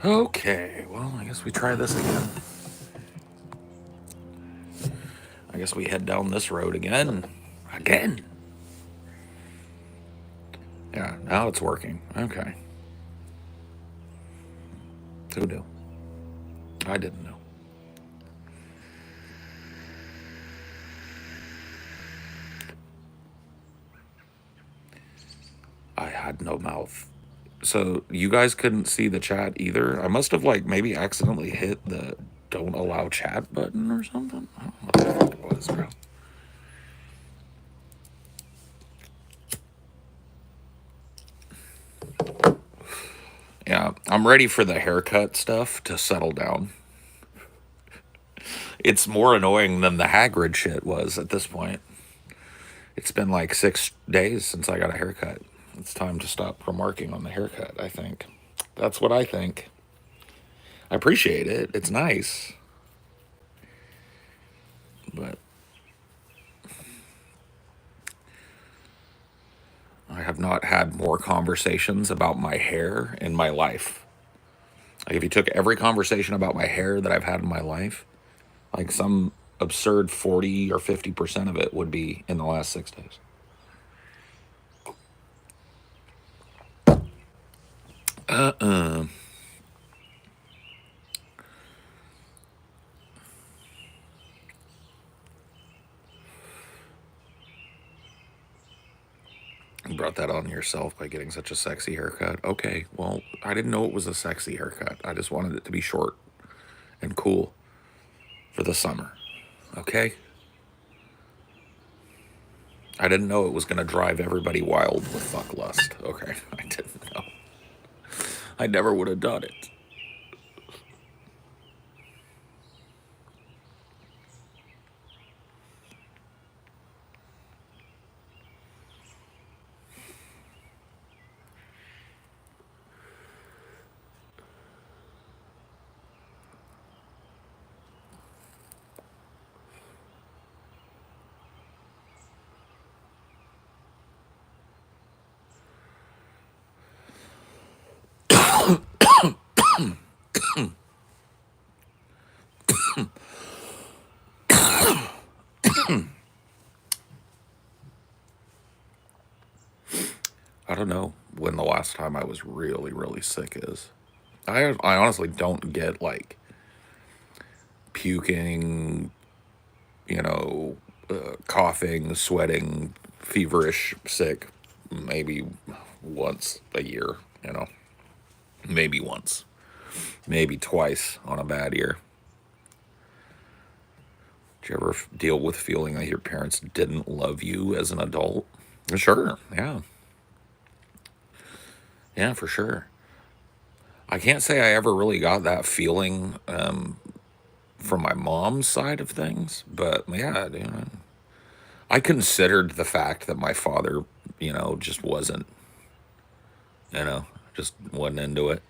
Okay, well, I guess we try this again. I guess we head down this road again. Again. Yeah, now it's working. Okay. Who knew? I didn't know. I had no mouth. So you guys couldn't see the chat either? I must have, like, maybe accidentally hit the don't allow chat button or something? I don't know what the fuck it was, bro. Yeah, I'm ready for the haircut stuff to settle down. It's more annoying than the Hagrid shit was at this point. It's been like 6 days since I got a haircut. It's time to stop remarking on the haircut, I think. That's what I think. I appreciate it. It's nice. But I have not had more conversations about my hair in my life. Like, if you took every conversation about my hair that I've had in my life, like some absurd 40 or 50% of it would be in the last 6 days. Uh-uh. You brought that on yourself by getting such a sexy haircut. Okay, well, I didn't know it was a sexy haircut. I just wanted it to be short and cool for the summer. Okay? I didn't know it was going to drive everybody wild with fuck lust. Okay, I didn't know. I never would have done it. I don't know when the last time I was really, really sick is. I honestly don't get like puking, you know, coughing, sweating, feverish, sick, maybe once a year, you know, maybe once, maybe twice on a bad year. Did you ever deal with feeling that your parents didn't love you as an adult? Sure, yeah, yeah, for sure. I can't say I ever really got that feeling from my mom's side of things, but yeah, you know, I considered the fact that my father, just wasn't, just wasn't into it.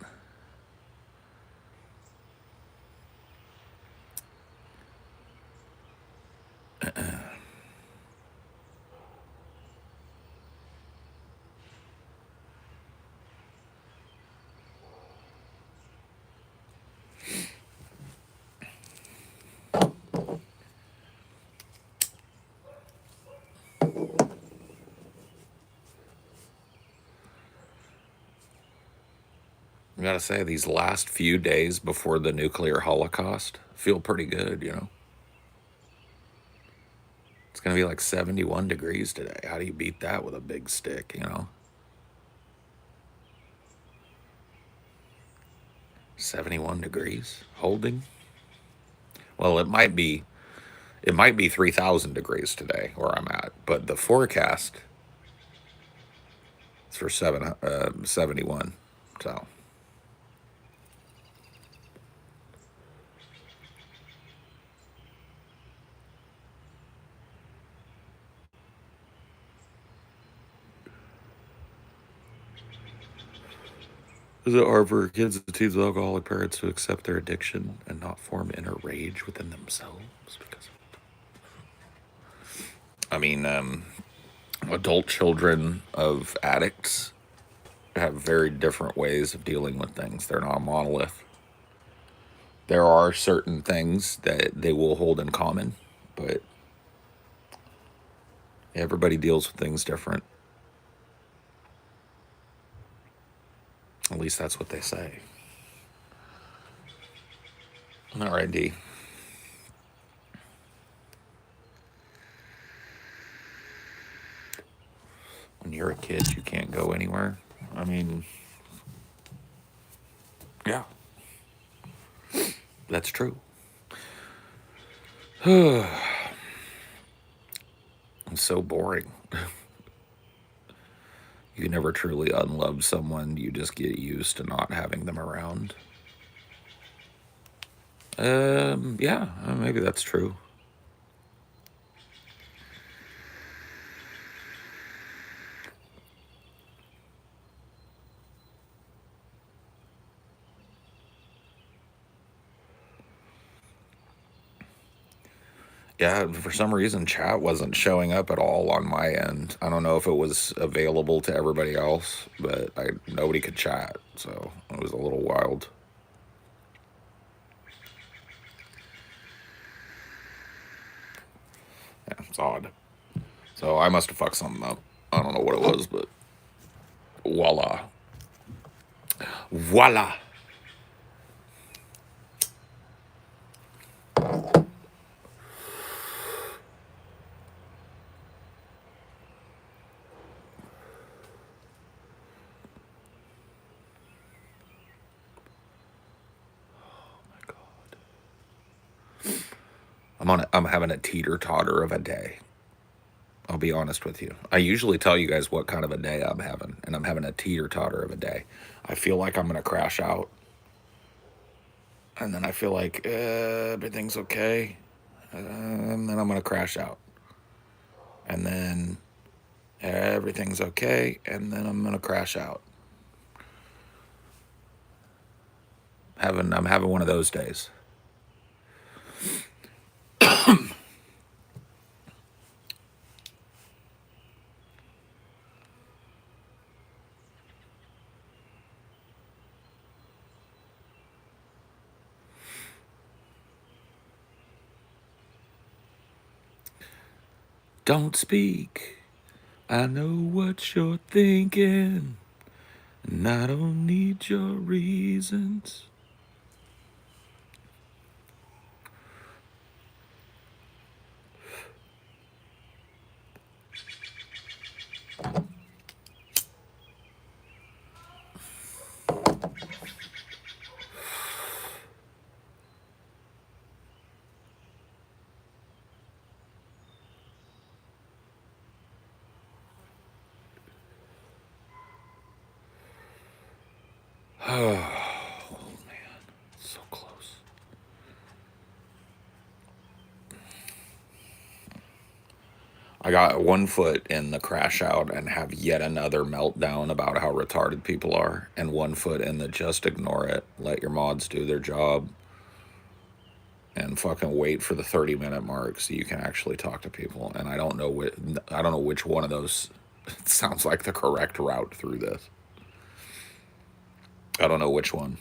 I gotta say, these last few days before the nuclear holocaust feel pretty good. It's gonna be like 71 degrees today. How do you beat that with a big stick? 71 degrees holding? Well, it might be 3,000 degrees today where I'm at, but the forecast is for 71. So, is it hard for kids and teens with alcoholic parents to accept their addiction and not form inner rage within themselves? Because, I mean, adult children of addicts have very different ways of dealing with things. They're not a monolith. There are certain things that they will hold in common, but everybody deals with things different. At least that's what they say. All right, D. When you're a kid, you can't go anywhere. I mean, yeah, that's true. It's so boring. You never truly unlove someone. You just get used to not having them around. Yeah, maybe that's true. Yeah, for some reason, chat wasn't showing up at all on my end. I don't know if it was available to everybody else, but nobody could chat, so it was a little wild. Yeah, it's odd. So I must have fucked something up. I don't know what it was, but voila. Voila. I'm having a teeter totter of a day. I'll be honest with you. I usually tell you guys what kind of a day I'm having, and I'm having a teeter totter of a day. I feel like I'm gonna crash out, and then I feel like everything's okay, and then I'm gonna crash out, and then everything's okay, and then I'm gonna crash out. I'm having one of those days. Don't speak. I know what you're thinking, and I don't need your reasons. Oh, man. So close. I got one foot in the crash out and have yet another meltdown about how retarded people are, and one foot in the just ignore it, let your mods do their job, and fucking wait for the 30-minute mark so you can actually talk to people. And I don't know which one of those sounds like the correct route through this. I don't know which one.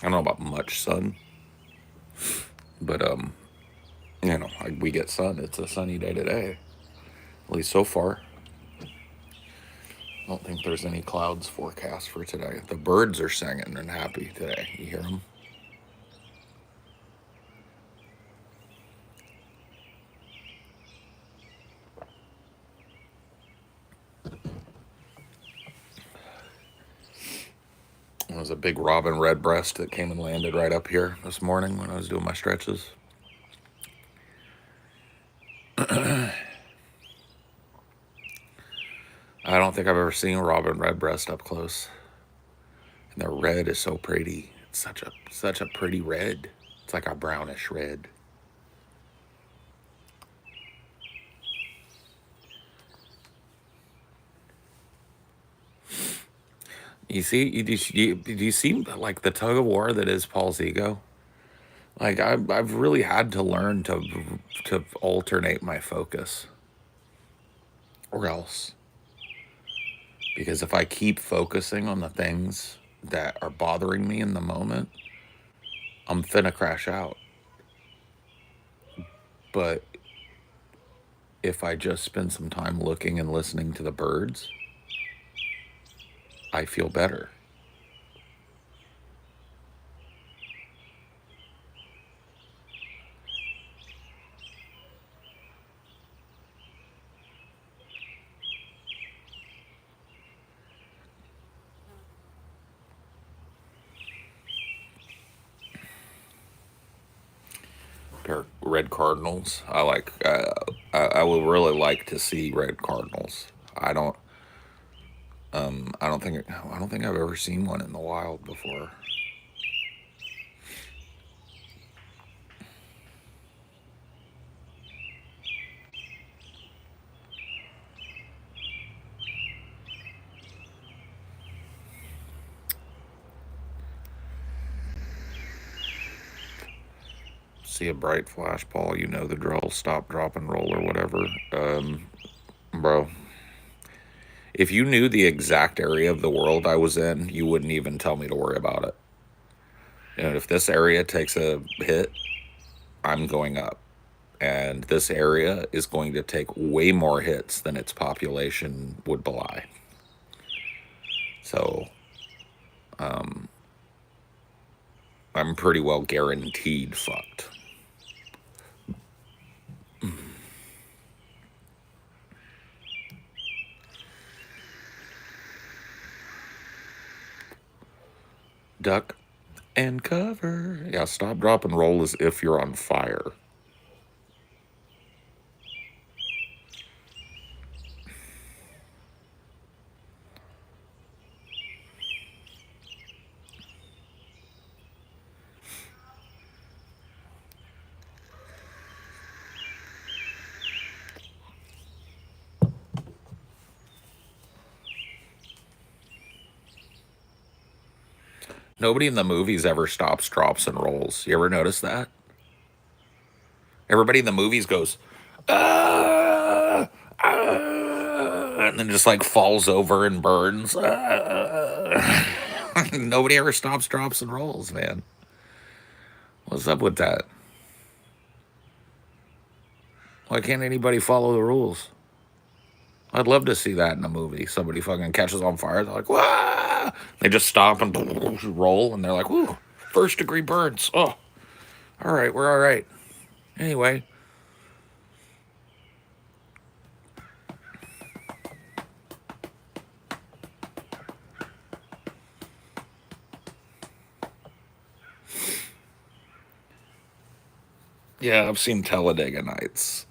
I don't know about much sun, but we get sun. It's a sunny day today, at least so far. I don't think there's any clouds forecast for today. The birds are singing and happy today. You hear them? There was a big robin redbreast that came and landed right up here this morning when I was doing my stretches. I don't think I've ever seen robin redbreast up close. And their red is so pretty. It's such a pretty red. It's like a brownish red. You see, do you see like the tug of war that is Paul's ego? Like I've really had to learn to alternate my focus, or else, because if I keep focusing on the things that are bothering me in the moment, I'm finna crash out. But if I just spend some time looking and listening to the birds, I feel better. Pair of red cardinals. I like. I would really like to see red cardinals. I don't. I don't think. I don't think I've ever seen one in the wild before. See a bright flash, Paul. You know the drill. Stop, drop, and roll, or whatever. Bro, if you knew the exact area of the world I was in, you wouldn't even tell me to worry about it. And if this area takes a hit, I'm going up. And this area is going to take way more hits than its population would belie. So I'm pretty well guaranteed fucked. Duck and cover. Yeah, stop, drop, and roll as if you're on fire. Nobody in the movies ever stops, drops, and rolls. You ever notice that? Everybody in the movies goes, ah, and then just like falls over and burns. Nobody ever stops, drops, and rolls, man. What's up with that? Why can't anybody follow the rules? I'd love to see that in a movie. Somebody fucking catches on fire. They're like, "Wah!" They just stop and roll, and they're like, "Woo, first degree burns." Oh, all right, we're all right. Anyway, yeah, I've seen Talladega Nights.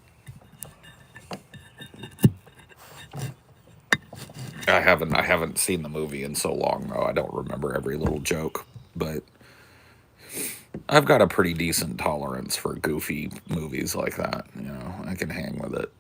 I haven't seen the movie in so long though. I don't remember every little joke, but I've got a pretty decent tolerance for goofy movies like that. You know, I can hang with it.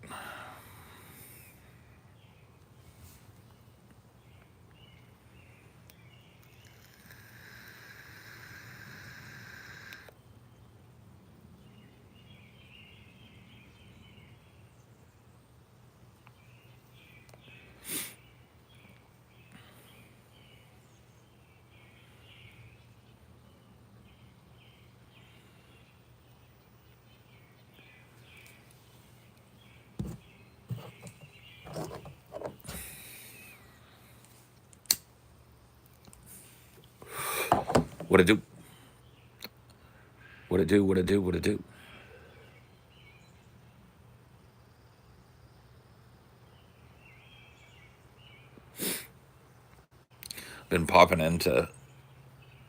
What it do? What it do? What it do? What it do? Been popping into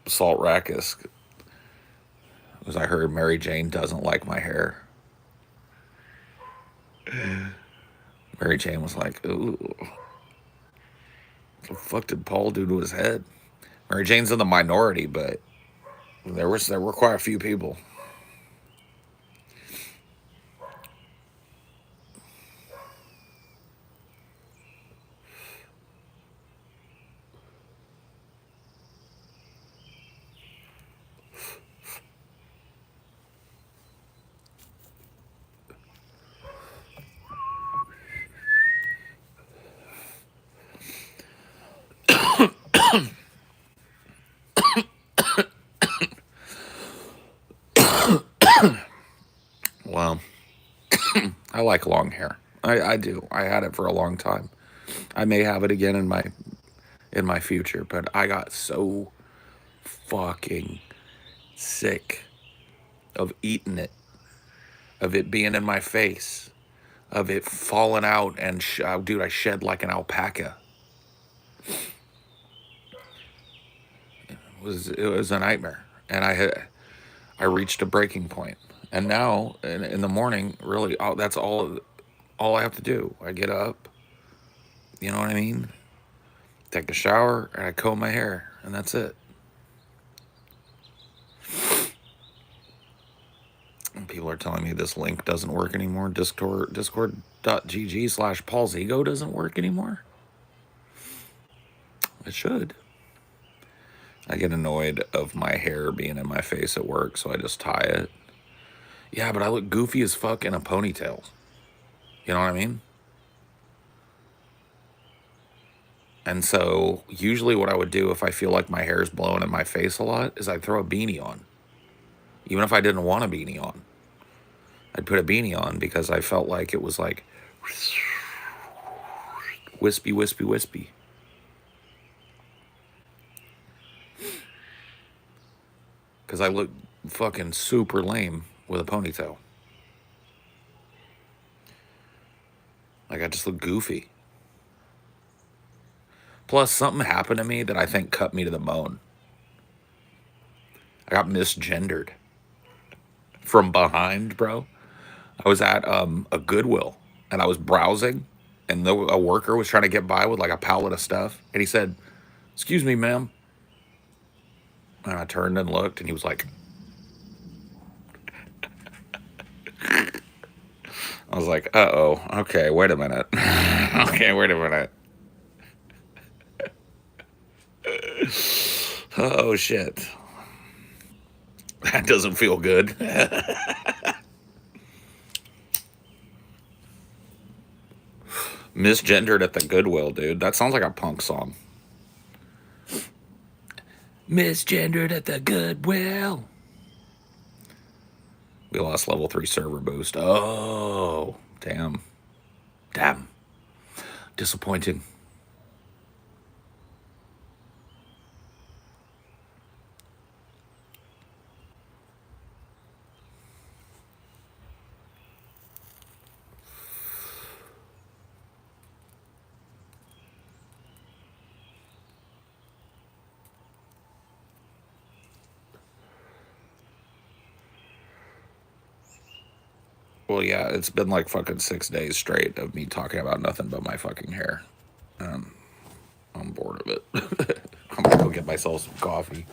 Salt Rackus because I heard Mary Jane doesn't like my hair. Mary Jane was like, ooh, what the fuck did Paul do to his head? Mary Jane's in the minority, but there were quite a few people. Well, I like long hair. I do. I had it for a long time. I may have it again in my future, but I got so fucking sick of eating it, of it being in my face, of it falling out, and dude, I shed like an alpaca. It was a nightmare, and I reached a breaking point. And now in the morning, really, that's all I have to do. I get up, you know what I mean? Take a shower, and I comb my hair, and that's it. And people are telling me this link doesn't work anymore. Discord.gg/Paul's ego doesn't work anymore. It should. I get annoyed of my hair being in my face at work, so I just tie it. Yeah, but I look goofy as fuck in a ponytail. You know what I mean? And so usually what I would do if I feel like my hair is blowing in my face a lot is I'd throw a beanie on. Even if I didn't want a beanie on, I'd put a beanie on because I felt like it was like wispy, wispy, wispy. Because I look fucking super lame with a ponytail. Like I just look goofy. Plus, something happened to me that I think cut me to the bone. I got misgendered from behind, bro. I was at a Goodwill and I was browsing, and a worker was trying to get by with like a pallet of stuff, and he said, "Excuse me, ma'am." And I turned and looked, and he was like, I was like, "Uh oh, okay, wait a minute, okay, wait a minute, oh shit, that doesn't feel good." Misgendered at the Goodwill, dude. That sounds like a punk song. Misgendered at the Goodwill. We lost level 3 server boost. Oh, damn. Damn. Disappointing. Well, yeah, it's been like fucking 6 days straight of me talking about nothing but my fucking hair. Um, I'm bored of it. I'm gonna go get myself some coffee.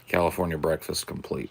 California breakfast complete.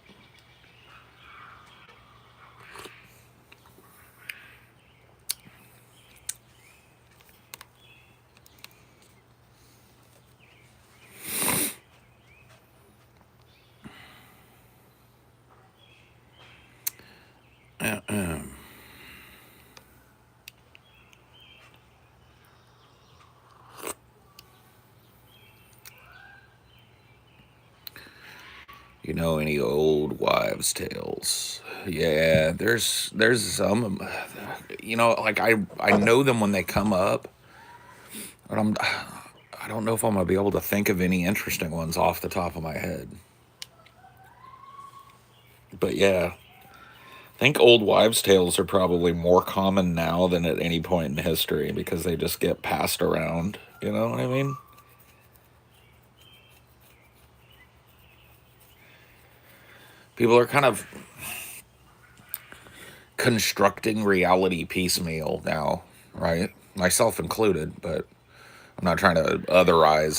You know any old wives' tales? Yeah, there's some. Like I know them when they come up, but I don't know if I'm gonna be able to think of any interesting ones off the top of my head. But yeah, I think old wives' tales are probably more common now than at any point in history because they just get passed around. You know what I mean? People are kind of constructing reality piecemeal now, right? Myself included, but I'm not trying to otherize,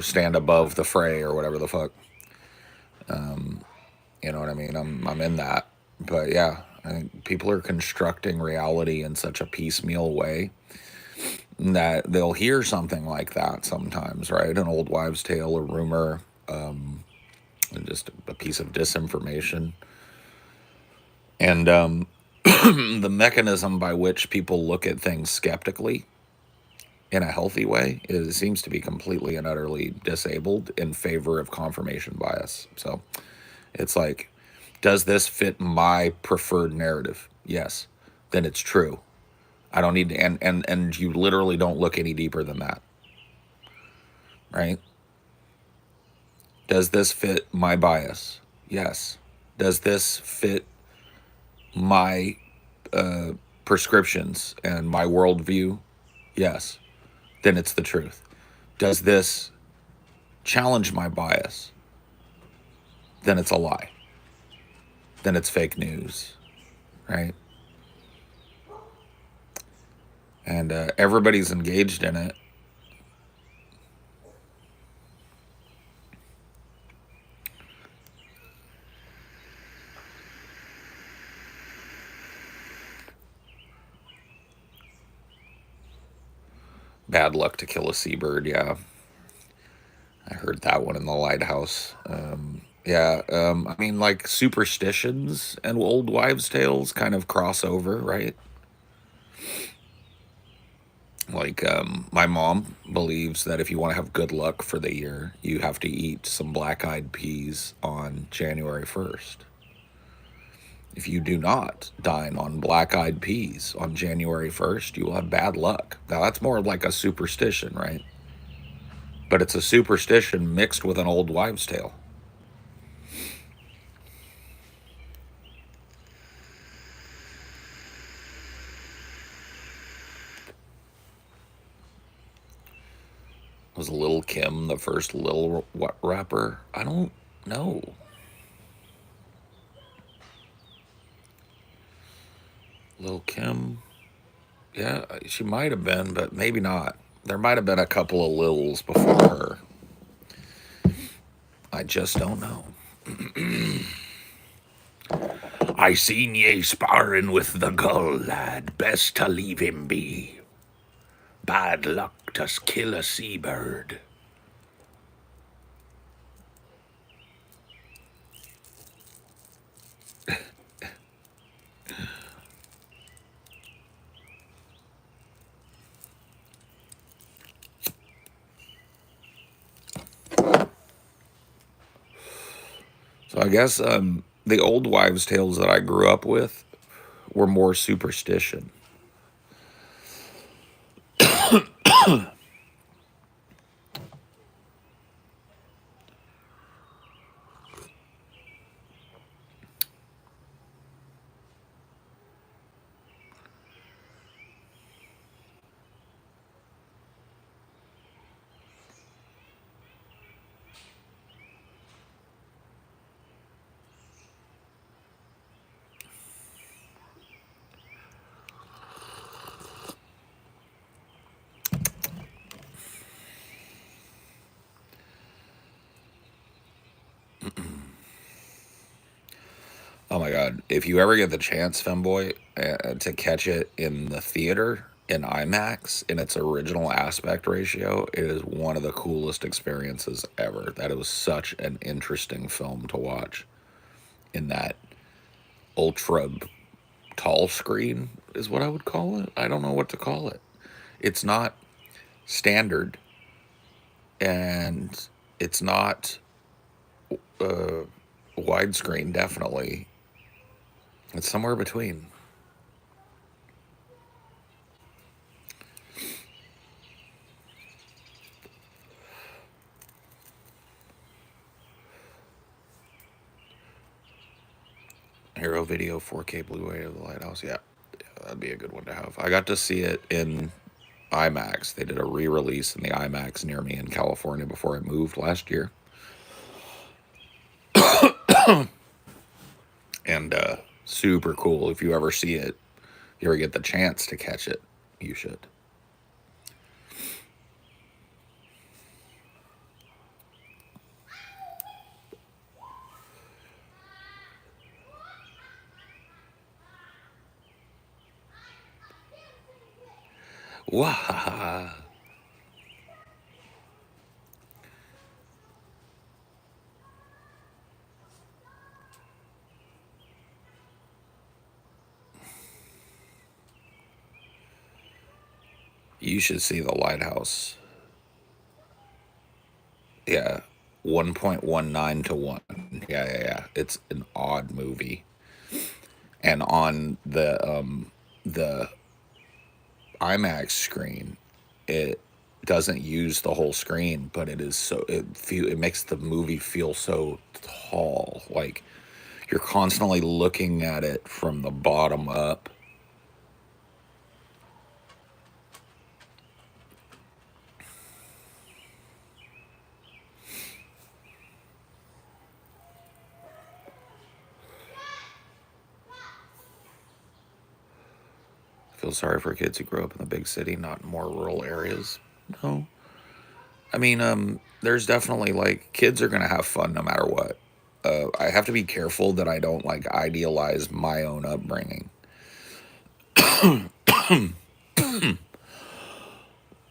stand above the fray or whatever the fuck. You know what I mean? I'm in that, but yeah, I think people are constructing reality in such a piecemeal way that they'll hear something like that sometimes, right? An old wives' tale, a rumor, just a piece of disinformation, and the mechanism by which people look at things skeptically in a healthy way seems to be completely and utterly disabled in favor of confirmation bias. So it's like, does this fit my preferred narrative? Yes. Then it's true. I don't need to, and you literally don't look any deeper than that, right? Does this fit my bias? Yes. Does this fit my prescriptions and my worldview? Yes. Then it's the truth. Does this challenge my bias? Then it's a lie. Then it's fake news, right? And everybody's engaged in it. Bad luck to kill a seabird. Yeah, I heard that one in the lighthouse. Yeah, I mean, like superstitions and old wives' tales kind of cross over, right? Like, my mom believes that if you want to have good luck for the year, you have to eat some black eyed peas on January 1st. If you do not dine on black eyed peas on January 1st, you will have bad luck. Now, that's more like a superstition, right? But it's a superstition mixed with an old wives' tale. Was Lil Kim the first Lil what rapper? I don't know. Lil Kim? Yeah, she might have been, but maybe not. There might have been a couple of Lils before her. I just don't know. I seen ye sparring with the gull, lad. Best to leave him be. Bad luck to kill a seabird. So I guess the old wives' tales that I grew up with were more superstition. God, if you ever get the chance, Femboy, to catch it in the theater in IMAX in its original aspect ratio, it is one of the coolest experiences ever. That was such an interesting film to watch in that ultra tall screen, is what I would call it. I don't know what to call it. It's not standard, and it's not widescreen, definitely. It's somewhere between. Hero Video 4K Blu-ray of the Lighthouse. Yeah, that'd be a good one to have. I got to see it in IMAX. They did a re-release in the IMAX near me in California before I moved last year. And super cool. If you ever see it, if you ever get the chance to catch it, you should. Wah! You should see The Lighthouse. Yeah, 1.19 to 1. Yeah. It's an odd movie. And on the IMAX screen, it doesn't use the whole screen, but it makes the movie feel so tall. Like you're constantly looking at it from the bottom up. I feel sorry for kids who grow up in the big city, not in more rural areas. No. I mean, there's definitely like kids are gonna have fun no matter what. I have to be careful that I don't like idealize my own upbringing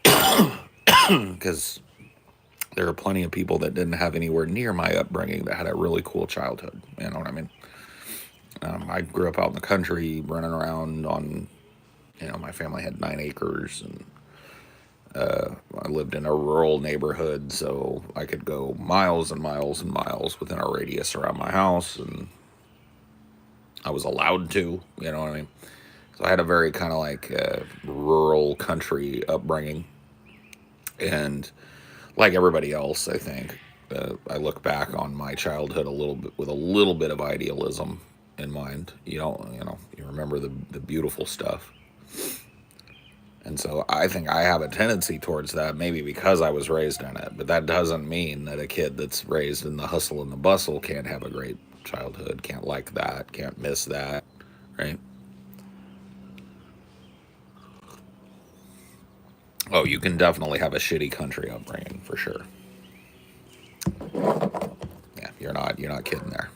because there are plenty of people that didn't have anywhere near my upbringing that had a really cool childhood. You know what I mean? I grew up out in the country, running around on, my family had 9 acres, and I lived in a rural neighborhood, so I could go miles and miles and miles within a radius around my house, and I was allowed to, you know what I mean? So I had a very kind of like rural country upbringing, and like everybody else, I think I look back on my childhood a little bit with a little bit of idealism in mind. You remember the beautiful stuff, and so I think I have a tendency towards that, maybe because I was raised in it. But that doesn't mean that a kid that's raised in the hustle and the bustle can't have a great childhood, can't like that, can't miss that, right? Oh, you can definitely have a shitty country upbringing for sure. Yeah, you're not kidding there.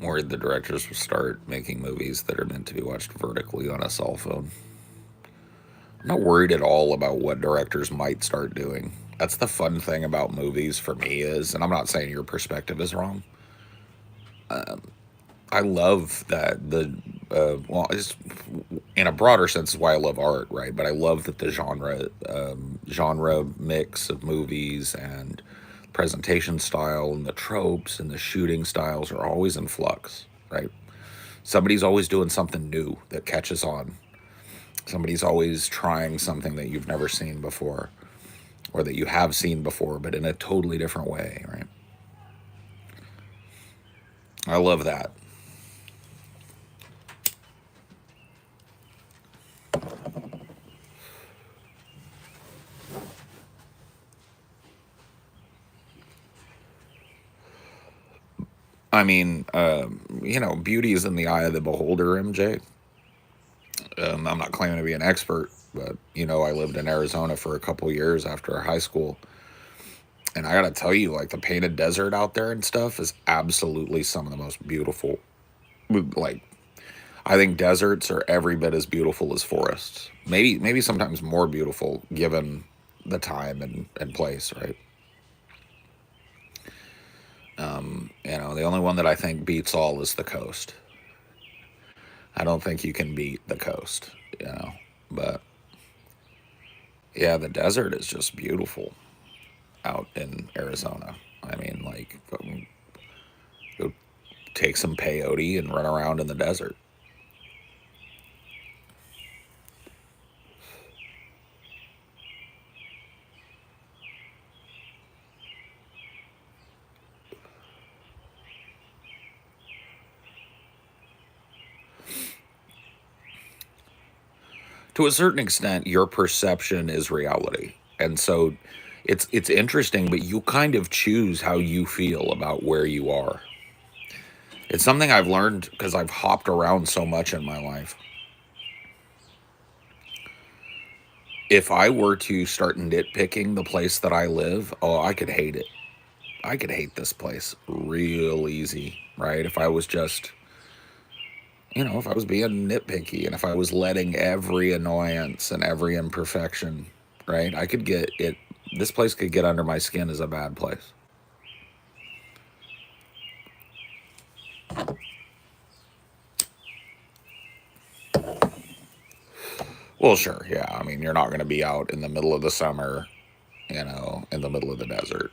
I'm worried the directors will start making movies that are meant to be watched vertically on a cell phone. I'm not worried at all about what directors might start doing. That's the fun thing about movies for me is, and I'm not saying your perspective is wrong. I love that it's in a broader sense is why I love art, right? But I love that the genre mix of movies and presentation style and the tropes and the shooting styles are always in flux, right? Somebody's always doing something new that catches on. Somebody's always trying something that you've never seen before, or that you have seen before, but in a totally different way, right? I love that. I mean, beauty is in the eye of the beholder, MJ. I'm not claiming to be an expert, but I lived in Arizona for a couple years after high school, and I gotta tell you, like the painted desert out there and stuff is absolutely some of the most beautiful. Like I think deserts are every bit as beautiful as forests. Maybe sometimes more beautiful given the time and place, right? The only one that I think beats all is the coast. I don't think you can beat the coast, but yeah, the desert is just beautiful out in Arizona. I mean, like, go take some peyote and run around in the desert. To a certain extent, your perception is reality, and so it's interesting. But you kind of choose how you feel about where you are. It's something I've learned because I've hopped around so much in my life. If I were to start nitpicking the place that I live, oh, I could hate it. I could hate this place real easy, right? If I was just, if I was being nitpicky and if I was letting every annoyance and every imperfection, right? I could get it. This place could get under my skin as a bad place. Well, sure, yeah. I mean, you're not going to be out in the middle of the summer, in the middle of the desert.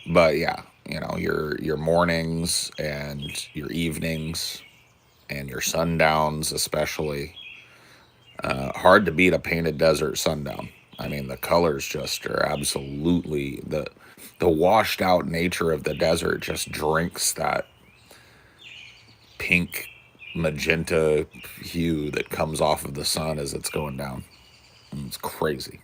But yeah, your mornings and your evenings and your sundowns, especially. Hard to beat a painted desert sundown. I mean, the colors just are absolutely the washed out nature of the desert just drinks that pink magenta hue that comes off of the sun as it's going down. And it's crazy.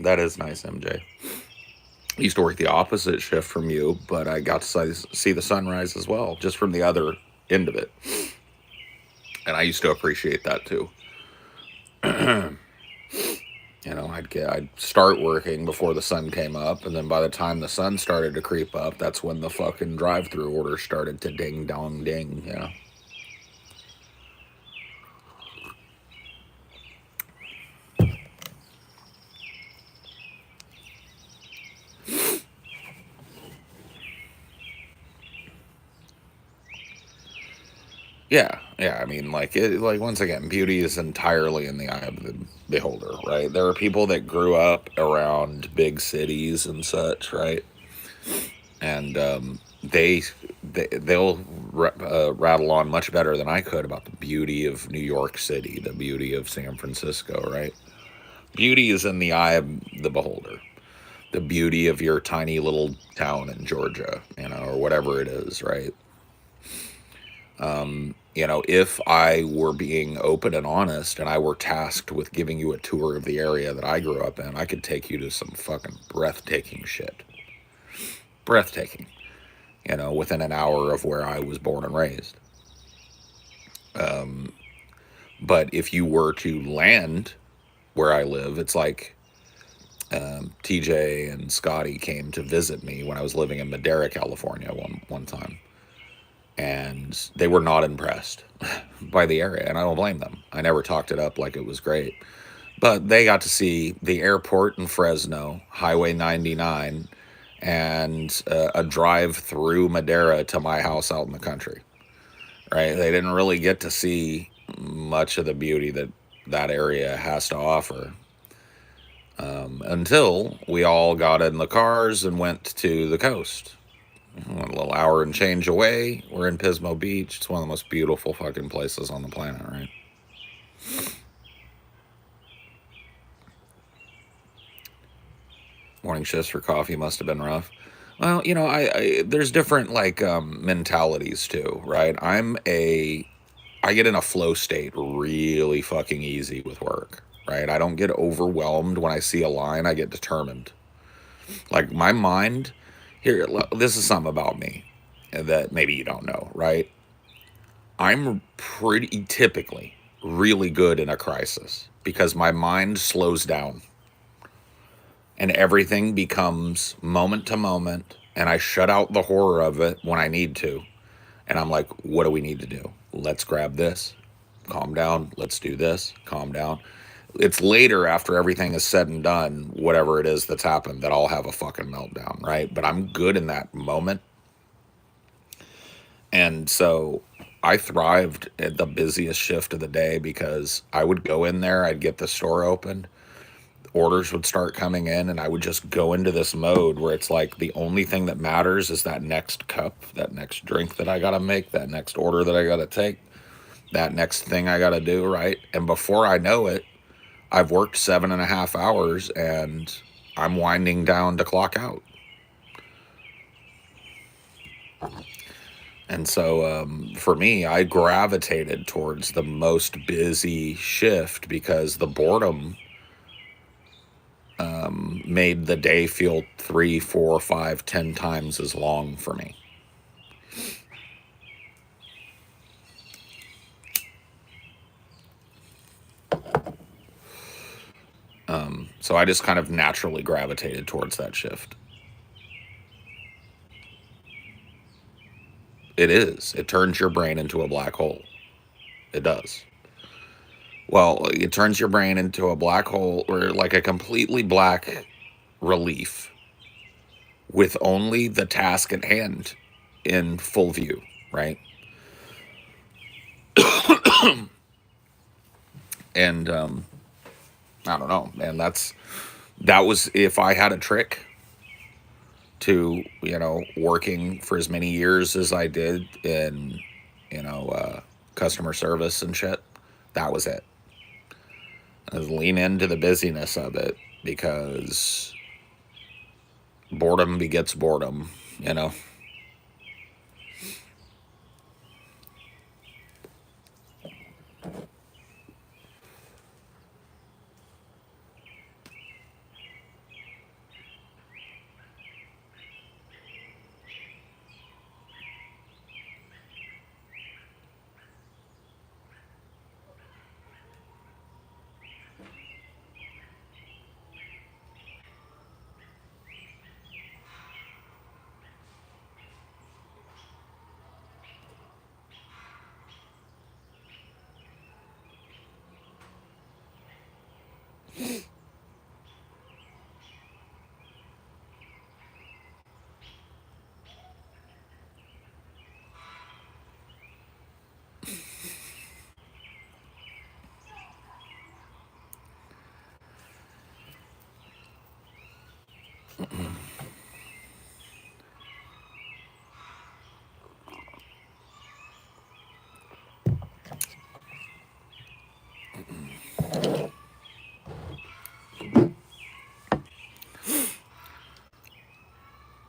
That is nice, MJ. I used to work the opposite shift from you, but I got to see the sunrise as well, just from the other end of it. And I used to appreciate that too. I'd start working before the sun came up, and then by the time the sun started to creep up, that's when the fucking drive-through orders started to ding dong ding. Yeah. I mean, like once again, beauty is entirely in the eye of the beholder, right? There are people that grew up around big cities and such, right? And they'll rattle on much better than I could about the beauty of New York City, the beauty of San Francisco, right? Beauty is in the eye of the beholder. The beauty of your tiny little town in Georgia, or whatever it is, right? If I were being open and honest and I were tasked with giving you a tour of the area that I grew up in, I could take you to some fucking breathtaking shit. Breathtaking, within an hour of where I was born and raised. But if you were to land where I live, it's like TJ and Scotty came to visit me when I was living in Madera, California one time. And they were not impressed by the area, and I don't blame them. I never talked it up like it was great. But they got to see the airport in Fresno, Highway 99, and a drive through Madera to my house out in the country. Right? They didn't really get to see much of the beauty that area has to offer until we all got in the cars and went to the coast. A little hour and change away, we're in Pismo Beach. It's one of the most beautiful fucking places on the planet, right? Morning shifts for coffee must have been rough. Well, there's different like mentalities too, right? I get in a flow state really fucking easy with work, right? I don't get overwhelmed when I see a line. I get determined. Like my mind, here, this is something about me that maybe you don't know, right? I'm pretty typically really good in a crisis because my mind slows down and everything becomes moment to moment, and I shut out the horror of it when I need to. And I'm like, what do we need to do? Let's grab this, calm down, let's do this, calm down. It's later after everything is said and done, whatever it is that's happened, that I'll have a fucking meltdown, right? But I'm good in that moment. And so I thrived at the busiest shift of the day because I would go in there, I'd get the store open, orders would start coming in, and I would just go into this mode where it's like the only thing that matters is that next cup, that next drink that I gotta make, that next order that I gotta take, that next thing I gotta do, right? And before I know it, I've worked 7.5 hours and I'm winding down to clock out. And so for me, I gravitated towards the most busy shift because the boredom made the day feel 3, 4, 5, 10 times as long for me. So I just kind of naturally gravitated towards that shift. It is. It turns your brain into a black hole. It does. Well, it turns your brain into a black hole or like a completely black relief with only the task at hand in full view, right? And I don't know, man. That was if I had a trick to working for as many years as I did in customer service and shit. That was it. Is lean into the busyness of it because boredom begets boredom, you know.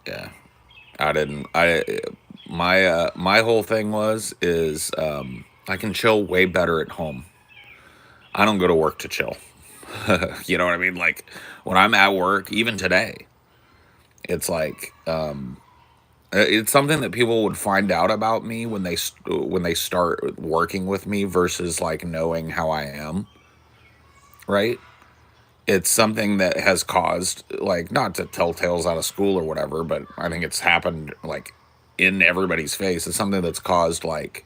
Yeah. I didn't I my whole thing is I can chill way better at home. I don't go to work to chill. You know what I mean? Like when I'm at work, even today, it's like it's something that people would find out about me when they start working with me versus like knowing how I am, right? It's something that has caused like not to tell tales out of school or whatever, but I think it's happened like in everybody's face. It's something that's caused like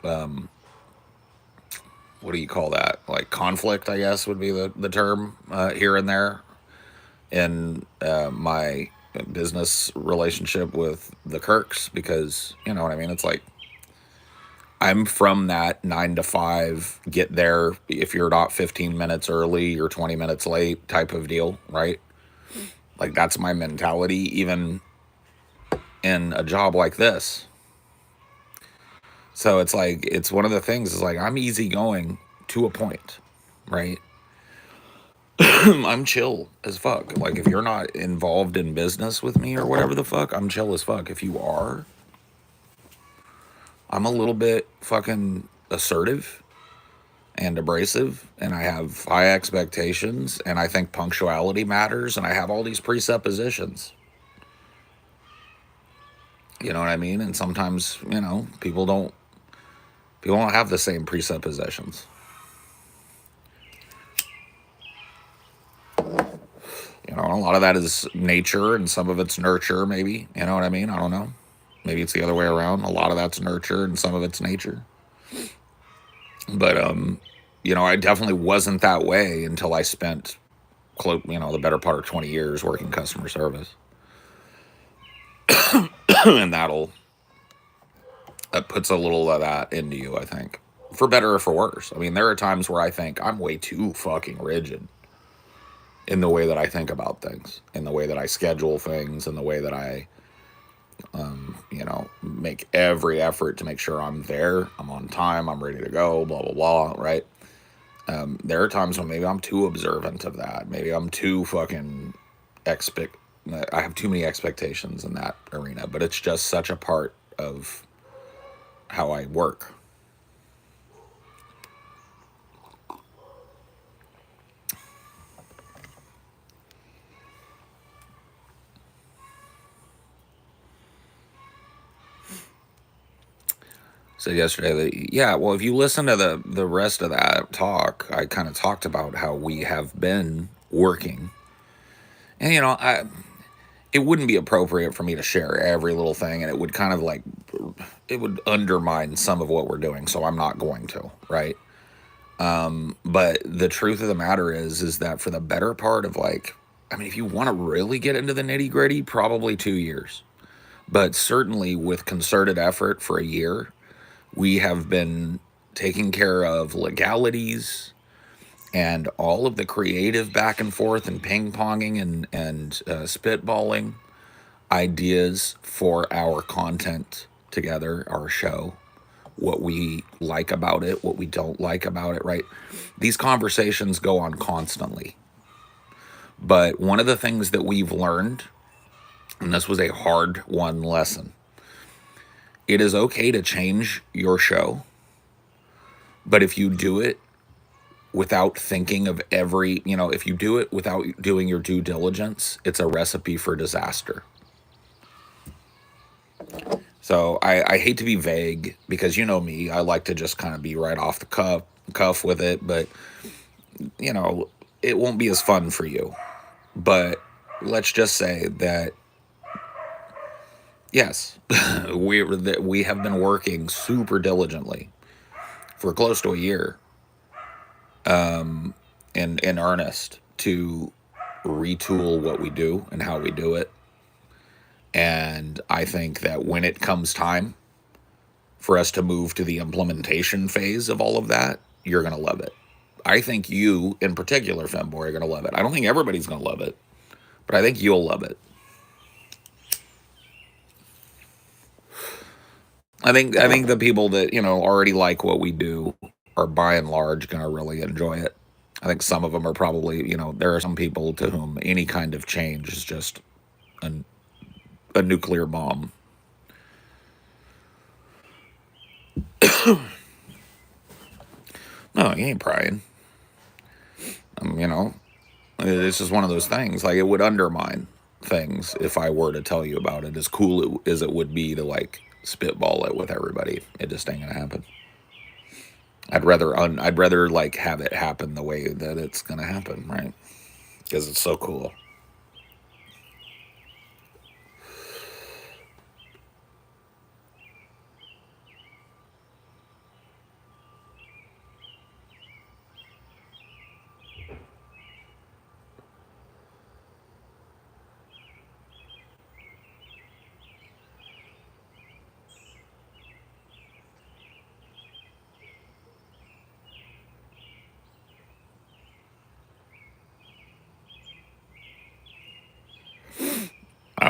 what do you call that? Like conflict, I guess would be the term here and there in my business relationship with the Kirks because you know what I mean. It's like I'm from that 9 to 5, get there if you're not 15 minutes early, you're 20 minutes late type of deal, right? Like that's my mentality, even in a job like this. So it's like, it's one of the things is like, I'm easygoing to a point, right? I'm chill as fuck. Like, if you're not involved in business with me or whatever the fuck, I'm chill as fuck. If you are, I'm a little bit fucking assertive and abrasive, and I have high expectations, and I think punctuality matters, and I have all these presuppositions. You know what I mean? And sometimes, people don't have the same presuppositions. A lot of that is nature, and some of it's nurture, maybe. You know what I mean? I don't know. Maybe it's the other way around. A lot of that's nurture, and some of it's nature. But I definitely wasn't that way until I spent the better part of 20 years working customer service. And that puts a little of that into you, I think. For better or for worse. I mean, there are times where I think I'm way too fucking rigid in the way that I think about things, in the way that I schedule things, in the way that I make every effort to make sure I'm there, I'm on time, I'm ready to go, blah, blah, blah, right? There are times when maybe I'm too observant of that. Maybe I'm too fucking expect. I have too many expectations in that arena, but it's just such a part of how I work. Said yesterday that, yeah, well, if you listen to the rest of that talk, I kind of talked about how we have been working, and it wouldn't be appropriate for me to share every little thing, and it would kind of like it would undermine some of what we're doing, so I'm not going to, right? But the truth of the matter is that for the better part of, like, I mean, if you want to really get into the nitty gritty, probably 2 years, but certainly with concerted effort for a year, we have been taking care of legalities and all of the creative back and forth and ping ponging and spitballing ideas for our content together, our show, what we like about it, what we don't like about it, right? These conversations go on constantly. But one of the things that we've learned, and this was a hard one lesson, it is okay to change your show, but if you do it without thinking of if you do it without doing your due diligence, it's a recipe for disaster. So I hate to be vague because you know me, I like to just kind of be right off the cuff with it, but it won't be as fun for you. But let's just say that yes, we have been working super diligently for close to a year, in earnest to retool what we do and how we do it. And I think that when it comes time for us to move to the implementation phase of all of that, you're going to love it. I think you, in particular, Femboy, are going to love it. I don't think everybody's going to love it, but I think you'll love it. I think the people that already like what we do are by and large going to really enjoy it. I think some of them are probably there are some people to whom any kind of change is just a, a nuclear bomb. No, you ain't prying. Um, you know, it's just one of those things. Like, it would undermine things if I were to tell you about it. As cool as it would be to like spitball it with everybody, it just ain't gonna happen. I'd rather like have it happen the way that it's gonna happen, right? Because it's so cool.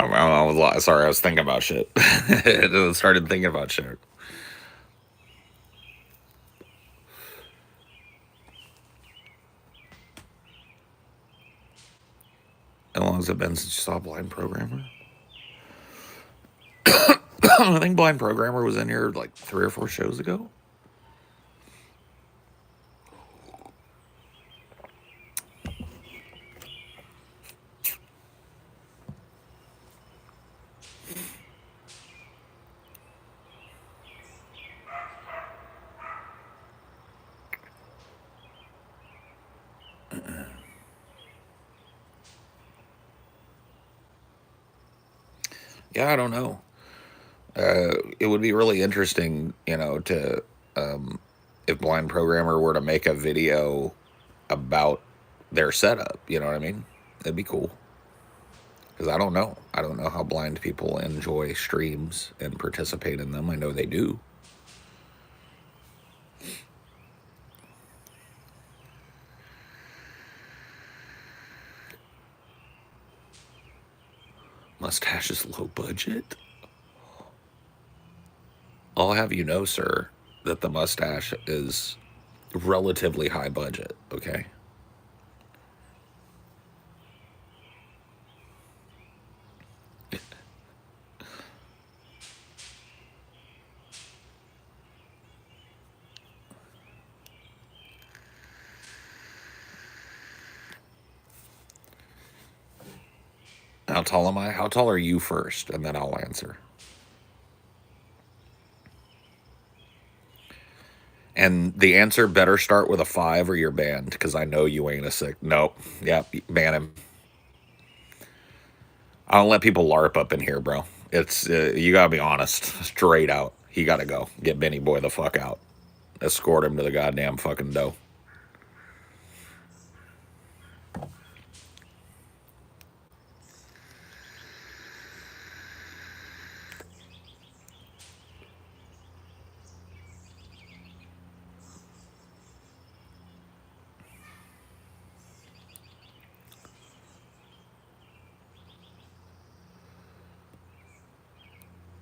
I was sorry. I was thinking about shit. I started thinking about shit. How long has it been since you saw Blind Programmer? I think Blind Programmer was in here like 3 or 4 shows ago. Yeah, I don't know. It would be really interesting, to if Blind Programmer were to make a video about their setup. You know what I mean? That'd be cool. Because I don't know. I don't know how blind people enjoy streams and participate in them. I know they do. Mustache is low budget. I'll have you know, sir, that the mustache is relatively high budget, okay? How tall am I? How tall are you first? And then I'll answer. And the answer better start with a 5 or you're banned, because I know you ain't a 6. Nope. Yep, ban him. I don't let people LARP up in here, bro. It's you gotta be honest, straight out. He gotta go. Get Benny Boy the fuck out. Escort him to the goddamn fucking dough.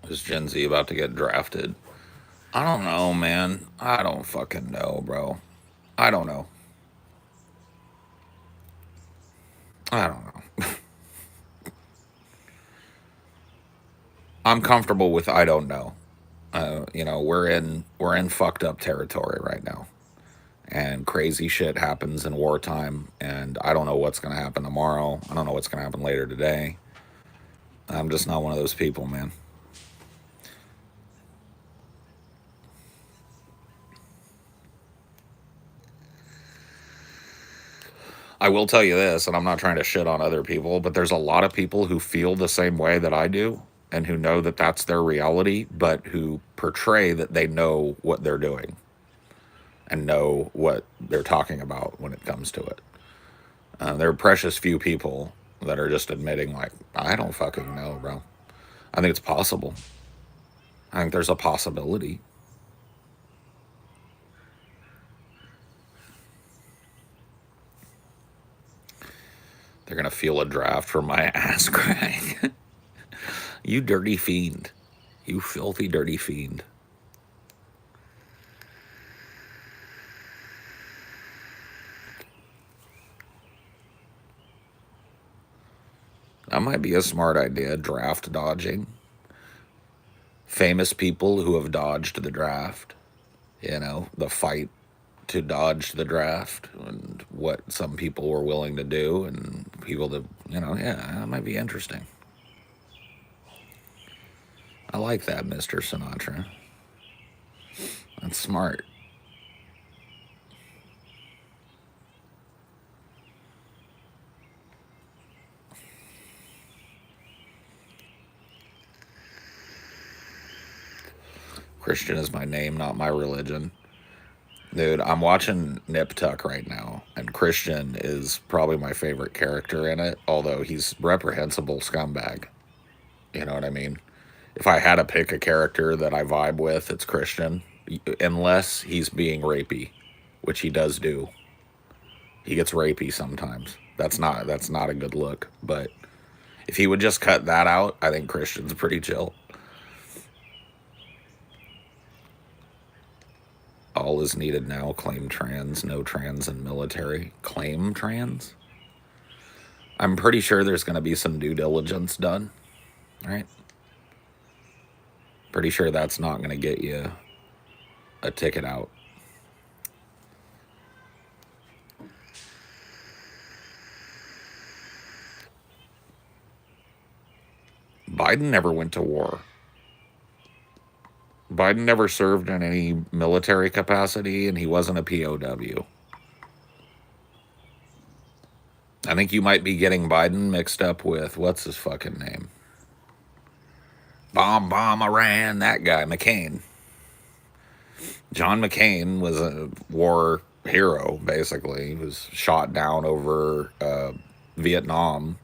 Is Gen Z about to get drafted? I don't know, man. I don't fucking know, bro. I don't know. I don't know. I'm comfortable with I don't know. We're in fucked up territory right now, and crazy shit happens in wartime, and I don't know what's gonna happen tomorrow. I don't know what's gonna happen later today. I'm just not one of those people, man. I will tell you this, and I'm not trying to shit on other people, but there's a lot of people who feel the same way that I do and who know that that's their reality, but who portray that they know what they're doing and know what they're talking about when it comes to it. There are precious few people that are just admitting, like, I don't fucking know, bro. I think it's possible. I think there's a possibility. They're going to feel a draft from my ass crack. You dirty fiend. You filthy, dirty fiend. That might be a smart idea, draft dodging. Famous people who have dodged the draft. The fight to dodge the draft and what some people were willing to do and people that, yeah, that might be interesting. I like that, Mr. Sinatra. That's smart. Christian is my name, not my religion. Dude, I'm watching Nip Tuck right now, and Christian is probably my favorite character in it, although he's reprehensible scumbag. You know what I mean? If I had to pick a character that I vibe with, it's Christian, unless he's being rapey, which he does do. He gets rapey sometimes. That's not a good look, but if he would just cut that out, I think Christian's pretty chill. All is needed now. Claim trans. No trans in military. Claim trans? I'm pretty sure there's going to be some due diligence done, right? Pretty sure that's not going to get you a ticket out. Biden never went to war. Biden never served in any military capacity, and he wasn't a POW. I think you might be getting Biden mixed up with, what's his fucking name? Bomb Iran, that guy, McCain. John McCain was a war hero, basically. He was shot down over Vietnam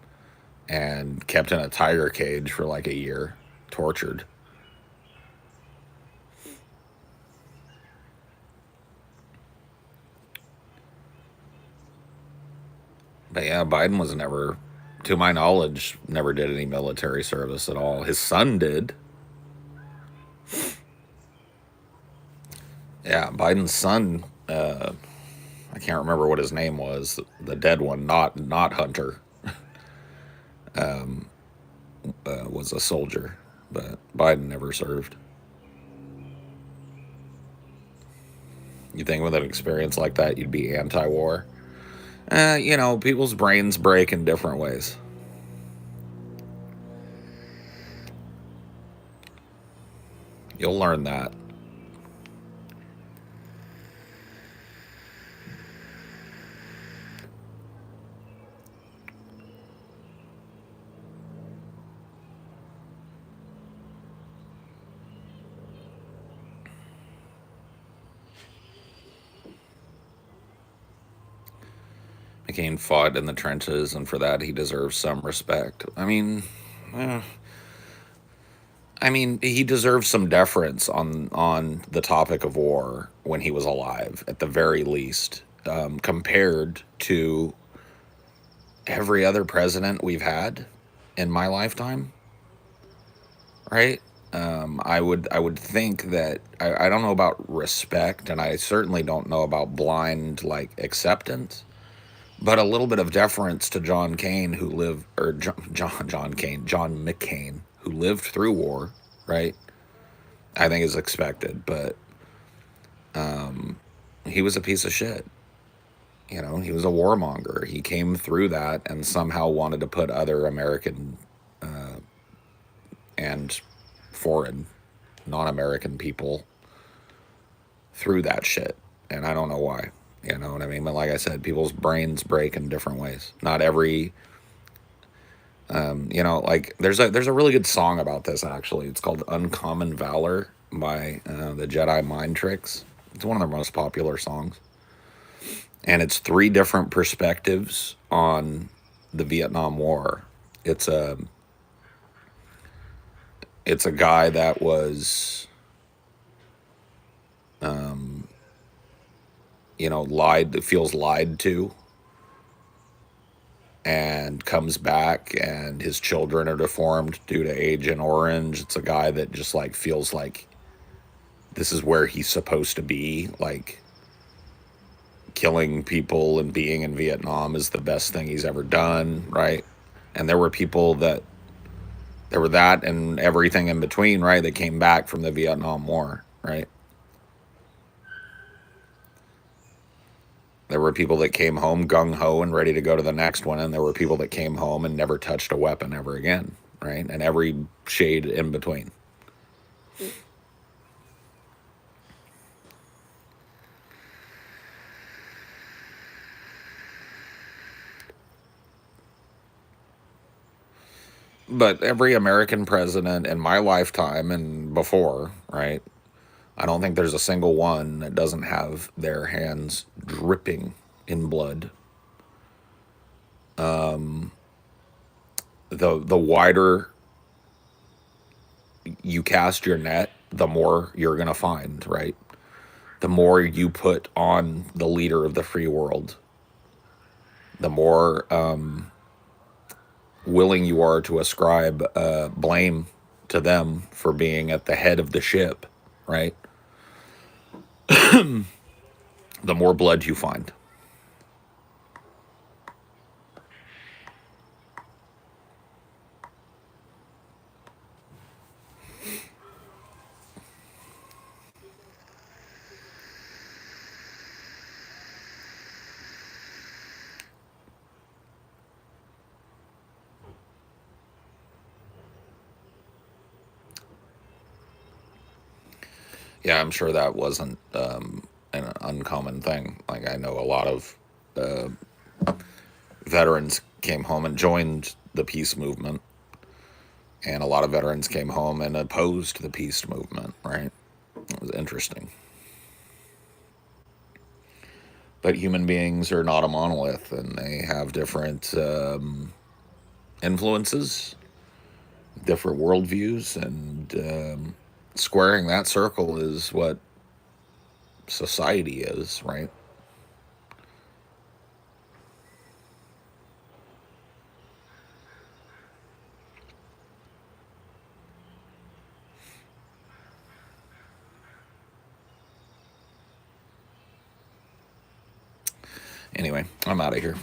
and kept in a tiger cage for like a year, tortured. But yeah, Biden was never, to my knowledge, never did any military service at all. His son did. Yeah, Biden's son, I can't remember what his name was, the dead one, not Hunter, was a soldier, but Biden never served. You think with an experience like that, you'd be anti-war? People's brains break in different ways. You'll learn that. McCain fought in the trenches, and for that he deserves some respect. Eh, he deserves some deference on the topic of war when he was alive, at the very least, compared to every other president we've had in my lifetime. Right? I would think that I don't know about respect, and I certainly don't know about blind like acceptance. But a little bit of deference to John Kane, who lived, or John McCain, who lived through war, right? I think is expected. But he was a piece of shit. He was a warmonger. He came through that and somehow wanted to put other American and foreign, non-American people through that shit. And I don't know why. You know what I mean? But like I said, people's brains break in different ways. Not every, like there's a really good song about this actually. It's called "Uncommon Valor" by the Jedi Mind Tricks. It's one of their most popular songs, and it's three different perspectives on the Vietnam War. It's a guy that was, feels lied to, and comes back, and his children are deformed due to Agent Orange. It's a guy that just like feels like this is where he's supposed to be. Like killing people and being in Vietnam is the best thing he's ever done, right? And there were people that there were that and everything in between, right? That came back from the Vietnam War, right? There were people that came home gung-ho and ready to go to the next one, and there were people that came home and never touched a weapon ever again, right? And every shade in between. But every American president in my lifetime and before, right? I don't think there's a single one that doesn't have their hands dripping in blood. The wider you cast your net, the more you're gonna find, right? The more you put on the leader of the free world, the more willing you are to ascribe blame to them for being at the head of the ship, right? The more blood you find. Yeah, I'm sure that wasn't an uncommon thing. Like I know a lot of uh, veterans came home and joined the peace movement, and a lot of veterans came home and opposed the peace movement. Right? It was interesting. But human beings are not a monolith, and they have different influences, different worldviews, and squaring that circle is what society is, right? Anyway, I'm out of here.